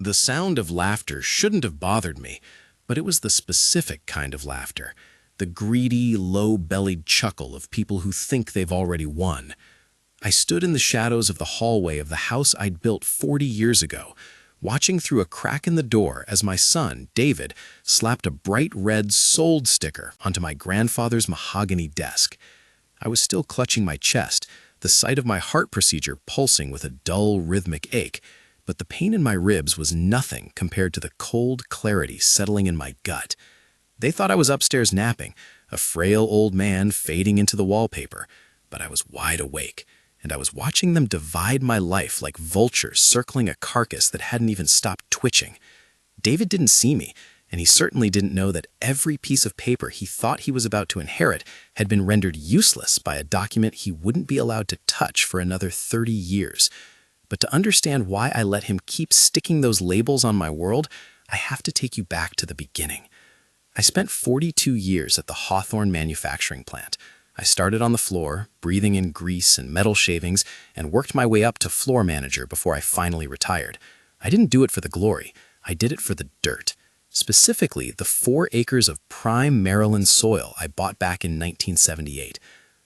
The sound of laughter shouldn't have bothered me, but it was the specific kind of laughter, the greedy, low-bellied chuckle of people who think they've already won. I stood in the shadows of the hallway of the house I'd built 40 years ago, watching through a crack in the door as my son, David, slapped a bright red "Sold" sticker onto my grandfather's mahogany desk. I was still clutching my chest, the site of my heart procedure pulsing with a dull, rhythmic ache, but the pain in my ribs was nothing compared to the cold clarity settling in my gut. They thought I was upstairs napping, a frail old man fading into the wallpaper, but I was wide awake, and I was watching them divide my life like vultures circling a carcass that hadn't even stopped twitching. David didn't see me, and he certainly didn't know that every piece of paper he thought he was about to inherit had been rendered useless by a document he wouldn't be allowed to touch for another 30 years. But to understand why I let him keep sticking those labels on my world, I have to take you back to the beginning. I spent 42 years at the Hawthorne manufacturing plant. I started on the floor, breathing in grease and metal shavings, and worked my way up to floor manager before I finally retired. I didn't do it for the glory. I did it for the dirt. Specifically, the 4 acres of prime Maryland soil I bought back in 1978.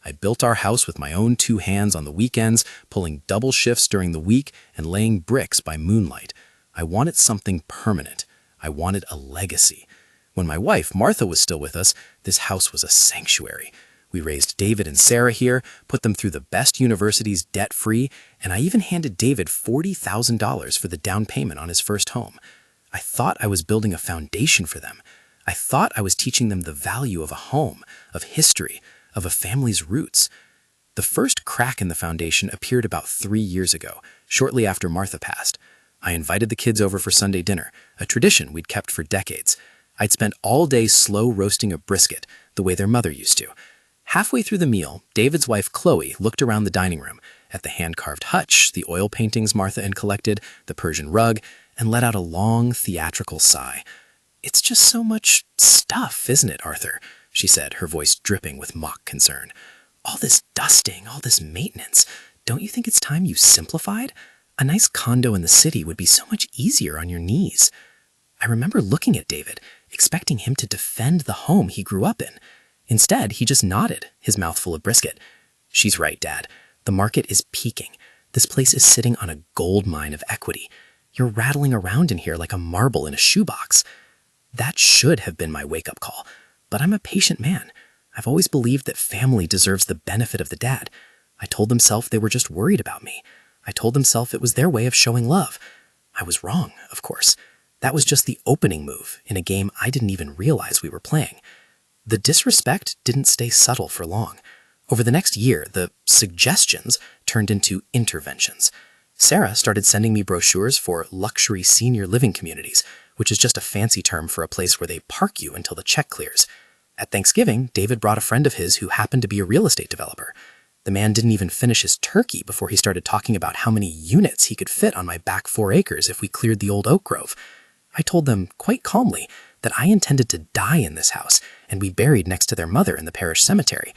I built our house with my own 2 hands on the weekends, pulling double shifts during the week and laying bricks by moonlight. I wanted something permanent. I wanted a legacy. When my wife, Martha, was still with us, this house was a sanctuary. We raised David and Sarah here, put them through the best universities debt-free, and I even handed David $40,000 for the down payment on his first home. I thought I was building a foundation for them. I thought I was teaching them the value of a home, of history, of a family's roots. The first crack in the foundation appeared about 3 years ago, shortly after Martha passed. I invited the kids over for Sunday dinner, a tradition we'd kept for decades. I'd spent all day slow roasting a brisket, the way their mother used to. Halfway through the meal, David's wife, Chloe, looked around the dining room, at the hand-carved hutch, the oil paintings Martha had collected, the Persian rug, and let out a long, theatrical sigh. "It's just so much stuff, isn't it, Arthur?" she said, her voice dripping with mock concern. "All this dusting, all this maintenance. Don't you think it's time you simplified? A nice condo in the city would be so much easier on your knees." I remember looking at David, expecting him to defend the home he grew up in. Instead, he just nodded, his mouth full of brisket. "She's right, Dad. The market is peaking. This place is sitting on a gold mine of equity. You're rattling around in here like a marble in a shoebox." That should have been my wake-up call, but I'm a patient man. I've always believed that family deserves the benefit of the dad. I told themselves they were just worried about me. I told themselves it was their way of showing love. I was wrong, of course. That was just the opening move in a game I didn't even realize we were playing. The disrespect didn't stay subtle for long. Over the next year, the suggestions turned into interventions. Sarah started sending me brochures for luxury senior living communities, which is just a fancy term for a place where they park you until the check clears. At Thanksgiving, David brought a friend of his who happened to be a real estate developer. The man didn't even finish his turkey before he started talking about how many units he could fit on my back 4 acres if we cleared the old oak grove. I told them, quite calmly, that I intended to die in this house and be buried next to their mother in the parish cemetery.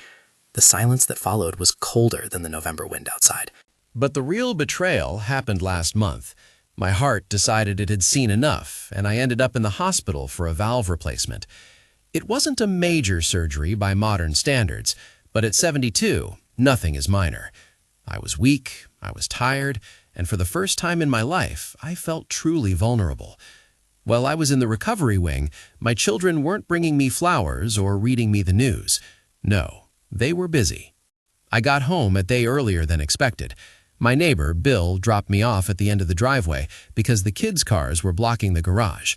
The silence that followed was colder than the November wind outside. But the real betrayal happened last month. My heart decided it had seen enough, and I ended up in the hospital for a valve replacement. It wasn't a major surgery by modern standards, but at 72, nothing is minor. I was weak, I was tired, and for the first time in my life, I felt truly vulnerable. While I was in the recovery wing, my children weren't bringing me flowers or reading me the news. No, they were busy. I got home a day earlier than expected. My neighbor, Bill, dropped me off at the end of the driveway because the kids' cars were blocking the garage.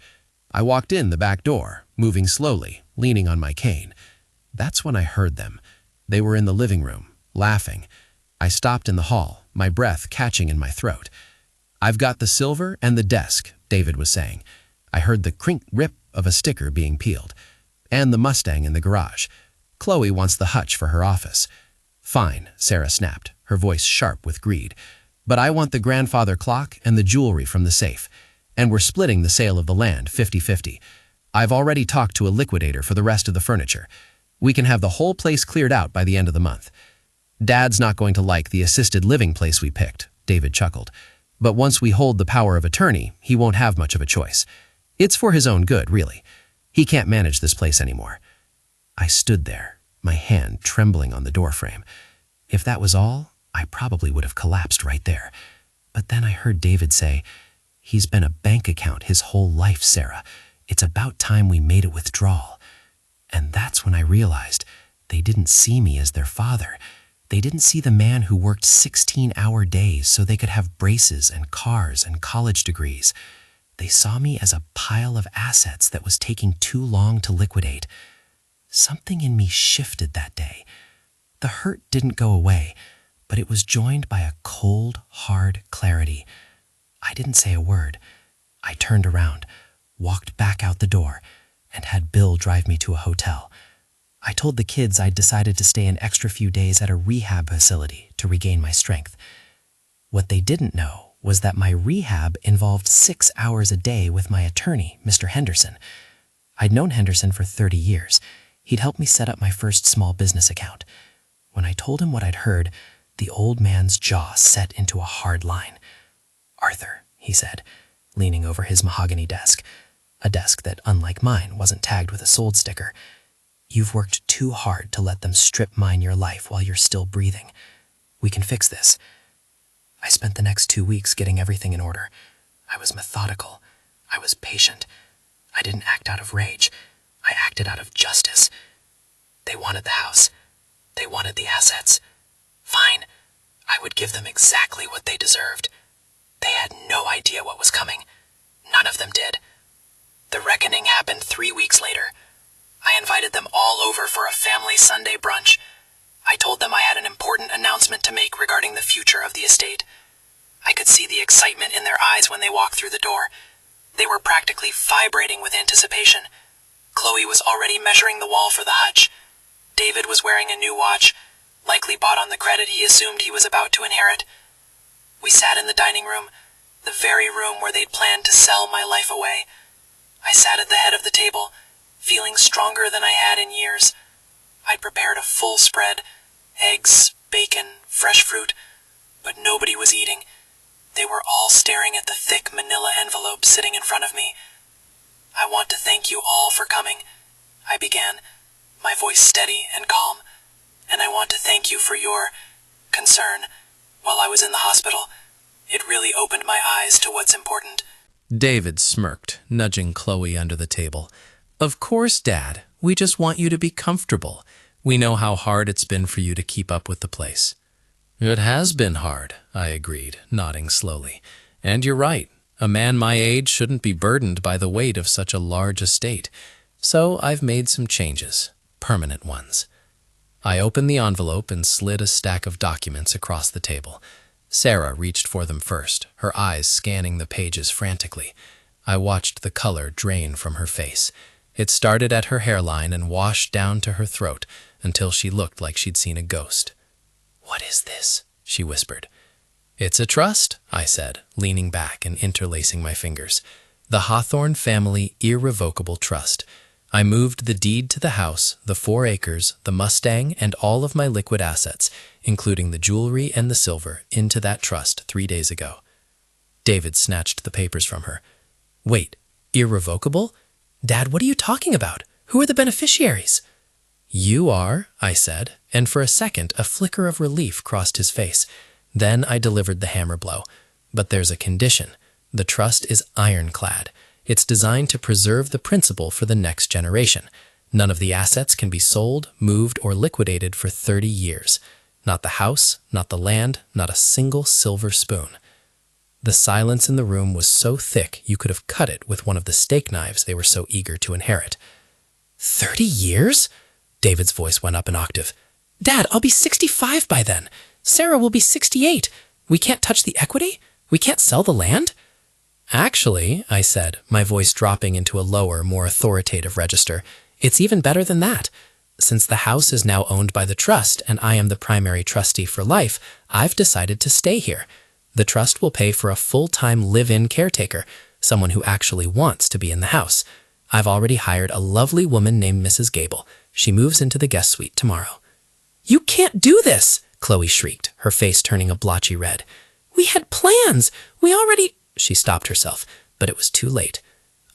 I walked in the back door, moving slowly, leaning on my cane. That's when I heard them. They were in the living room, laughing. I stopped in the hall, my breath catching in my throat. "I've got the silver and the desk," David was saying. I heard the crink rip of a sticker being peeled. "And the Mustang in the garage. Chloe wants the hutch for her office." "Fine," Sarah snapped, her voice sharp with greed. "But I want the grandfather clock and the jewelry from the safe. And we're splitting the sale of the land 50-50. I've already talked to a liquidator for the rest of the furniture. We can have the whole place cleared out by the end of the month." "Dad's not going to like the assisted living place we picked," David chuckled. But once we hold the power of attorney, he won't have much of a choice. It's for his own good, really. He can't manage this place anymore. I stood there, my hand trembling on the doorframe. If that was all, I probably would have collapsed right there. But then I heard David say, "He's been a bank account his whole life, Sarah. It's about time we made a withdrawal." And that's when I realized they didn't see me as their father. They didn't see the man who worked 16-hour days so they could have braces and cars and college degrees. They saw me as a pile of assets that was taking too long to liquidate. Something in me shifted that day. The hurt didn't go away, but it was joined by a cold, hard clarity. I didn't say a word. I turned around, walked back out the door, and had Bill drive me to a hotel. I told the kids I'd decided to stay an extra few days at a rehab facility to regain my strength. What they didn't know was that my rehab involved 6 hours a day with my attorney, Mr. Henderson. I'd known Henderson for 30 years. He'd helped me set up my first small business account. When I told him what I'd heard, the old man's jaw set into a hard line. "Arthur," he said, leaning over his mahogany desk, a desk that, unlike mine, wasn't tagged with a sold sticker. "You've worked too hard to let them strip mine your life while you're still breathing. We can fix this." I spent the next 2 weeks getting everything in order. I was methodical. I was patient. I didn't act out of rage. I acted out of justice. They wanted the house. They wanted the assets. Fine. I would give them exactly what they deserved. They had no idea what was coming. None of them did. The reckoning happened 3 weeks later. I invited them all over for a family Sunday brunch. I told them I had an important announcement to make regarding the future of the estate. I could see the excitement in their eyes when they walked through the door. They were practically vibrating with anticipation. Chloe was already measuring the wall for the hutch. David was wearing a new watch, likely bought on the credit he assumed he was about to inherit. We sat in the dining room, the very room where they'd planned to sell my life away. I sat at the head of the table, feeling stronger than I had in years. I'd prepared a full spread, eggs, bacon, fresh fruit, but nobody was eating. They were all staring at the thick manila envelope sitting in front of me. "I want to thank you all for coming," I began, my voice steady and calm. "And I want to thank you for your concern while I was in the hospital. It really opened my eyes to what's important." David smirked, nudging Chloe under the table. "Of course, Dad. We just want you to be comfortable. We know how hard it's been for you to keep up with the place." "It has been hard," I agreed, nodding slowly. "And you're right. A man my age shouldn't be burdened by the weight of such a large estate. So I've made some changes, permanent ones." I opened the envelope and slid a stack of documents across the table. Sarah reached for them first, her eyes scanning the pages frantically. I watched the color drain from her face. It started at her hairline and washed down to her throat until she looked like she'd seen a ghost. "What is this?" she whispered. "It's a trust," I said, leaning back and interlacing my fingers. "The Hawthorne Family Irrevocable Trust. I moved the deed to the house, the 4 acres, the Mustang, and all of my liquid assets, including the jewelry and the silver, into that trust 3 days ago." David snatched the papers from her. "Wait, irrevocable? Dad, what are you talking about? Who are the beneficiaries?" "You are," I said, and for a second a flicker of relief crossed his face. Then I delivered the hammer blow. "But there's a condition. The trust is ironclad. It's designed to preserve the principal for the next generation. None of the assets can be sold, moved, or liquidated for 30 years. Not the house, not the land, not a single silver spoon." The silence in the room was so thick you could have cut it with one of the steak knives they were so eager to inherit. 30 years? David's voice went up an octave. "Dad, I'll be 65 by then. Sarah will be 68. We can't touch the equity? We can't sell the land?" "Actually," I said, my voice dropping into a lower, more authoritative register, "it's even better than that. Since the house is now owned by the trust and I am the primary trustee for life, I've decided to stay here. The trust will pay for a full-time live-in caretaker, someone who actually wants to be in the house. I've already hired a lovely woman named Mrs. Gable. She moves into the guest suite tomorrow." "You can't do this!" Chloe shrieked, her face turning a blotchy red. We had plans. We already... She stopped herself, but it was too late.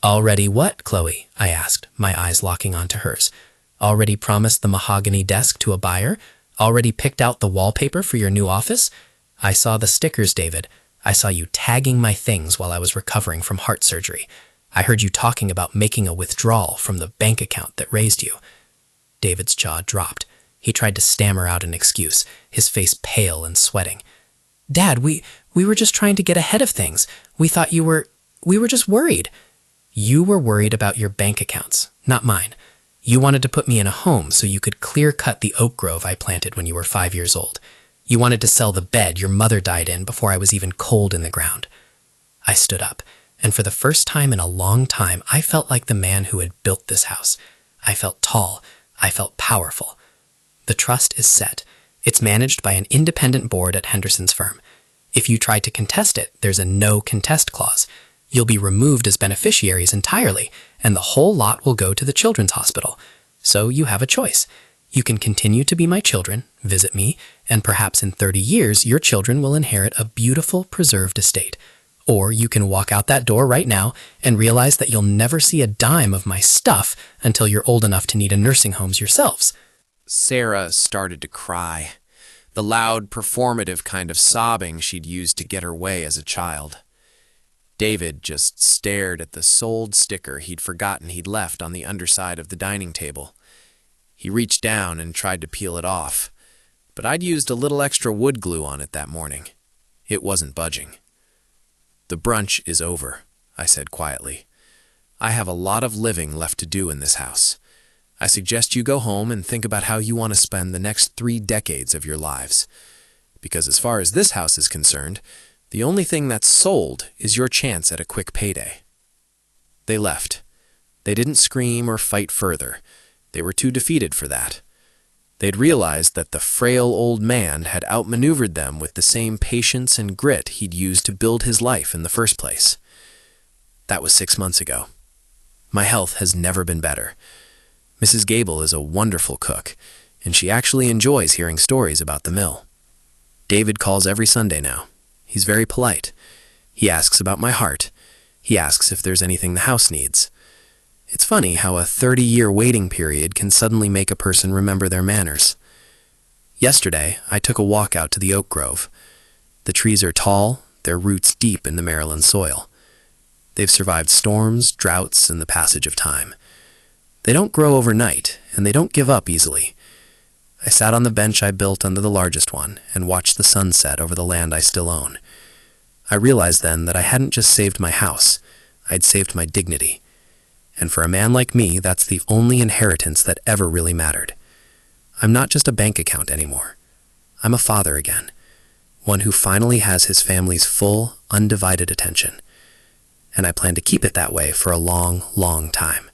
Already what, Chloe? I asked, my eyes locking onto hers. Already promised the mahogany desk to a buyer? Already picked out the wallpaper for your new office? I saw the stickers, David. I saw you tagging my things while I was recovering from heart surgery. I heard you talking about making a withdrawal from the bank account that raised you. David's jaw dropped. He tried to stammer out an excuse, his face pale and sweating. Dad, we were just trying to get ahead of things. We thought we were just worried. You were worried about your bank accounts, not mine. You wanted to put me in a home so you could clear-cut the oak grove I planted when you were 5 years old. You wanted to sell the bed your mother died in before I was even cold in the ground. I stood up, and for the first time in a long time, I felt like the man who had built this house. I felt tall. I felt powerful. The trust is set. It's managed by an independent board at Henderson's firm. If you try to contest it, there's a no contest clause. You'll be removed as beneficiaries entirely, and the whole lot will go to the children's hospital. So you have a choice. You can continue to be my children, visit me, and perhaps in 30 years, your children will inherit a beautiful, preserved estate. Or you can walk out that door right now and realize that you'll never see a dime of my stuff until you're old enough to need a nursing homes yourselves. Sarah started to cry, the loud, performative kind of sobbing she'd used to get her way as a child. David just stared at the sold sticker he'd forgotten he'd left on the underside of the dining table. He reached down and tried to peel it off, but I'd used a little extra wood glue on it that morning. It wasn't budging. The brunch is over, I said quietly. I have a lot of living left to do in this house. I suggest you go home and think about how you want to spend the next 3 decades of your lives. Because as far as this house is concerned, the only thing that's sold is your chance at a quick payday. They left. They didn't scream or fight further. They were too defeated for that. They'd realized that the frail old man had outmaneuvered them with the same patience and grit he'd used to build his life in the first place. That was 6 months ago. My health has never been better. Mrs. Gable is a wonderful cook, and she actually enjoys hearing stories about the mill. David calls every Sunday now. He's very polite. He asks about my heart. He asks if there's anything the house needs. It's funny how a 30-year waiting period can suddenly make a person remember their manners. Yesterday, I took a walk out to the oak grove. The trees are tall, their roots deep in the Maryland soil. They've survived storms, droughts, and the passage of time. They don't grow overnight, and they don't give up easily. I sat on the bench I built under the largest one and watched the sun set over the land I still own. I realized then that I hadn't just saved my house, I'd saved my dignity. And for a man like me, that's the only inheritance that ever really mattered. I'm not just a bank account anymore. I'm a father again, one who finally has his family's full, undivided attention. And I plan to keep it that way for a long, long time.